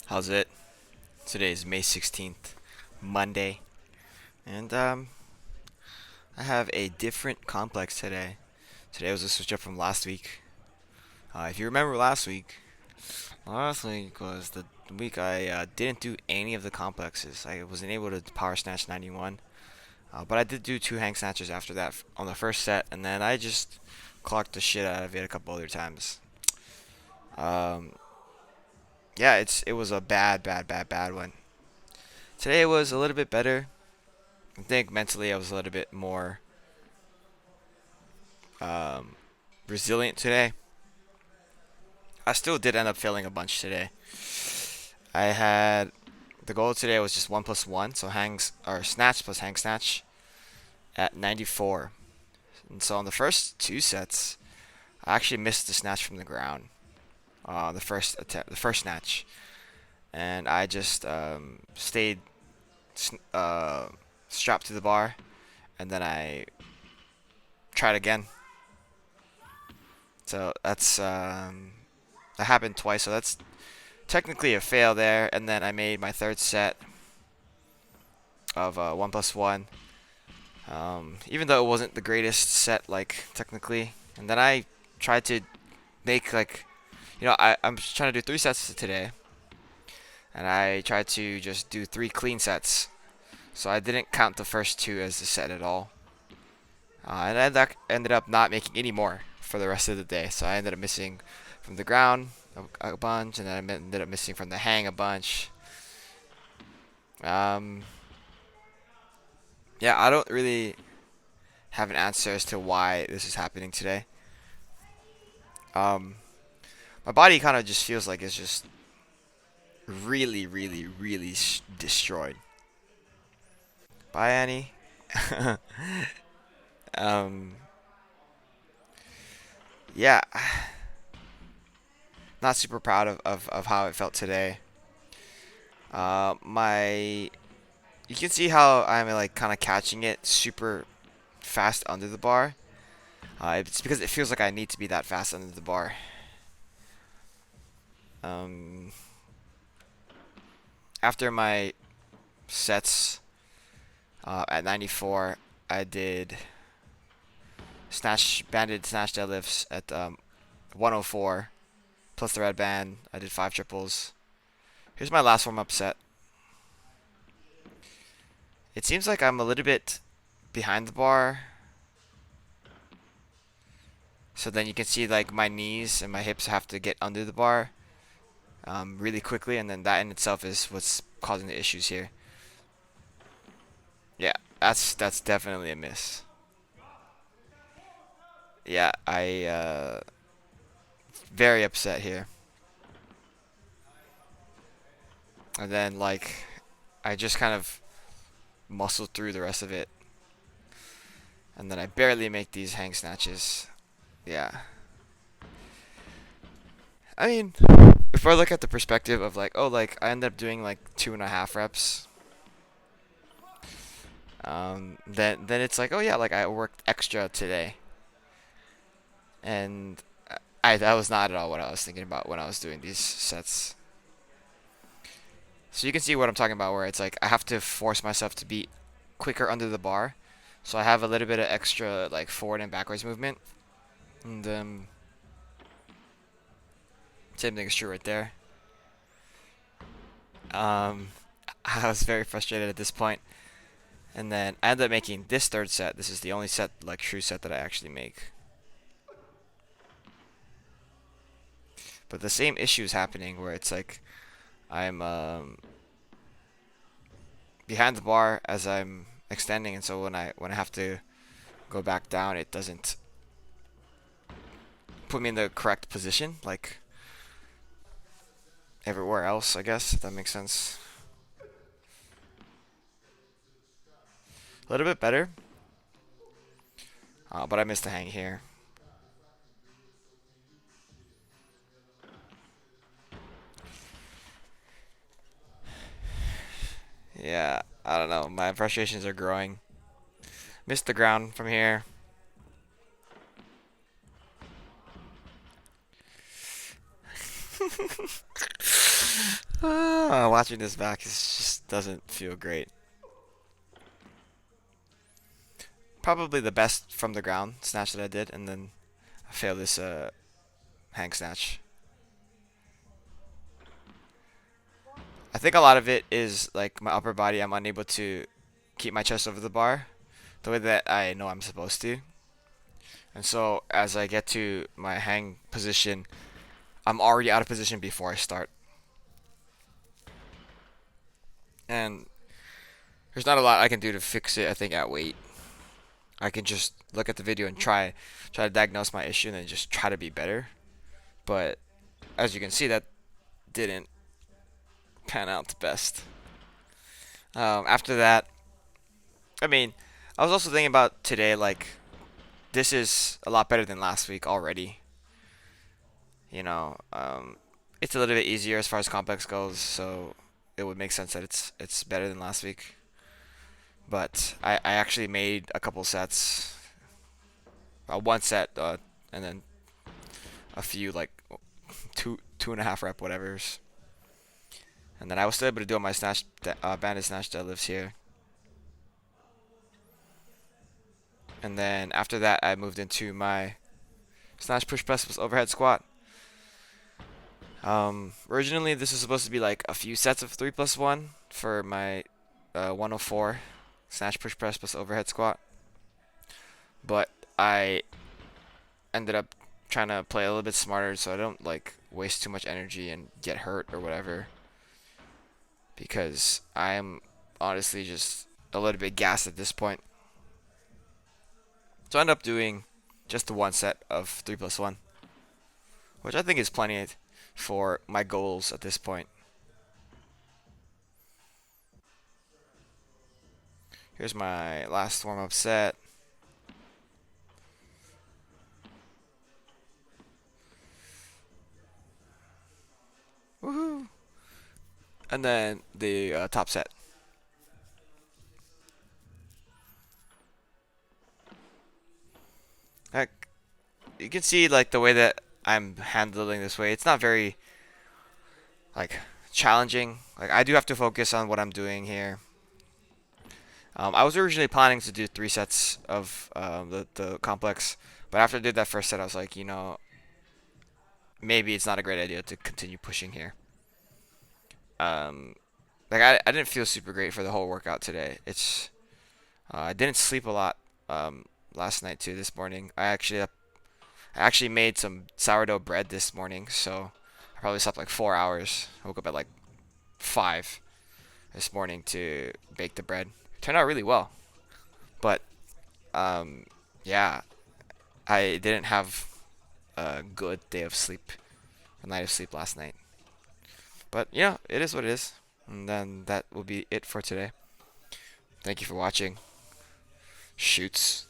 How's it? Today is May 16th, Monday, and I have a different complex today. Today was a switch up from last week. If you remember last week was the week I didn't do any of the complexes. I wasn't able to power snatch 91, but I did do two hang snatches after that on the first set, and then I just clocked the shit out of it a couple other times. Um, yeah, it was a bad one. Today was a little bit better. I think mentally I was a little bit more um, resilient today. I still did end up failing a bunch today. I had the goal today was just 1+1, so hangs or snatch plus hang snatch at 94. And so on the first two sets, I actually missed the snatch from the ground. The first snatch, and I just stayed uh, strapped to the bar, and then I tried again. So that happened twice. So that's technically a fail there. And then I made my third set of 1+1. Even though it wasn't the greatest set, like technically. And then I tried to make I'm trying to do three sets today, and I tried to just do three clean sets. So I didn't count the first two as a set at all. And ended up not making any more for the rest of the day. So I ended up missing from the ground a bunch, and then I ended up missing from the hang a bunch. Um, yeah, I don't really have an answer as to why this is happening today. Um, my body kind of just feels like it's just really destroyed. Bye, Annie. um, yeah, not super proud of how it felt today. My You can see how I'm like kind of catching it super fast under the bar. It's because it feels like I need to be that fast under the bar. Um, After my sets at 94, I did banded snatch deadlifts at 104 plus the red band. I did 5 triples. Here's my last warm up set. It seems like I'm a little bit behind the bar. So then you can see like my knees and my hips have to get under the bar really quickly, and then that in itself is what's causing the issues here. Yeah, that's definitely a miss. Yeah, I very upset here. And then like I just kind of muscled through the rest of it, and then I barely make these hang snatches. Yeah. I mean, if I look at the perspective of like, oh, like I ended up doing like 2.5 reps, then it's like, oh yeah, like I worked extra today, and that was not at all what I was thinking about when I was doing these sets. So you can see what I'm talking about, where it's like I have to force myself to be quicker under the bar, so I have a little bit of extra like forward and backwards movement, and same thing is true right there. Um, I was very frustrated at this point. And then I ended up making this third set. This is the only set, like true set, that I actually make. But the same issue is happening where it's like I'm behind the bar as I'm extending, and so when I have to go back down, it doesn't put me in the correct position, like everywhere else, I guess, if that makes sense. A little bit better, but I missed the hang here. Yeah, I don't know. My frustrations are growing. Missed the ground from here. Watching this back just doesn't feel great. Probably the best from the ground snatch that I did, and then I failed this hang snatch. I think a lot of it is like my upper body. I'm unable to keep my chest over the bar the way that I know I'm supposed to. And so as I get to my hang position, I'm already out of position before I start. And there's not a lot I can do to fix it, I think, at weight. I can just look at the video and try to diagnose my issue and then just try to be better. But as you can see, that didn't pan out the best. After that, I mean, I was also thinking about today, like, this is a lot better than last week already. You know, it's a little bit easier as far as complex goes, so it would make sense that it's better than last week. But I actually made a couple sets, one set, and then a few like two and a half rep whatevers, and then I was still able to do my banded snatch deadlifts here. And then after that, I moved into my snatch push press plus overhead squat. Originally, this was supposed to be like a few sets of 3+1 for my 104 snatch push press plus overhead squat, but I ended up trying to play a little bit smarter so I don't like waste too much energy and get hurt or whatever, because I'm honestly just a little bit gassed at this point. So I ended up doing just the one set of 3+1, which I think is plenty for my goals at this point. Here's my last warm-up set. Woohoo! And then the top set. Heck, you can see like the way that I'm handling this way. It's not very like challenging. Like I do have to focus on what I'm doing here. I was originally planning to do 3 sets of the complex, but after I did that first set, I was like, maybe it's not a great idea to continue pushing here. Like I didn't feel super great for the whole workout today. I didn't sleep a lot last night too. This morning, I actually made some sourdough bread this morning, so I probably slept like 4 hours. I woke up at like 5 this morning to bake the bread. Turned out really well, but yeah, I didn't have a good day of sleep, a night of sleep last night. But yeah, it is what it is. And then that will be it for today. Thank you for watching. Shoots.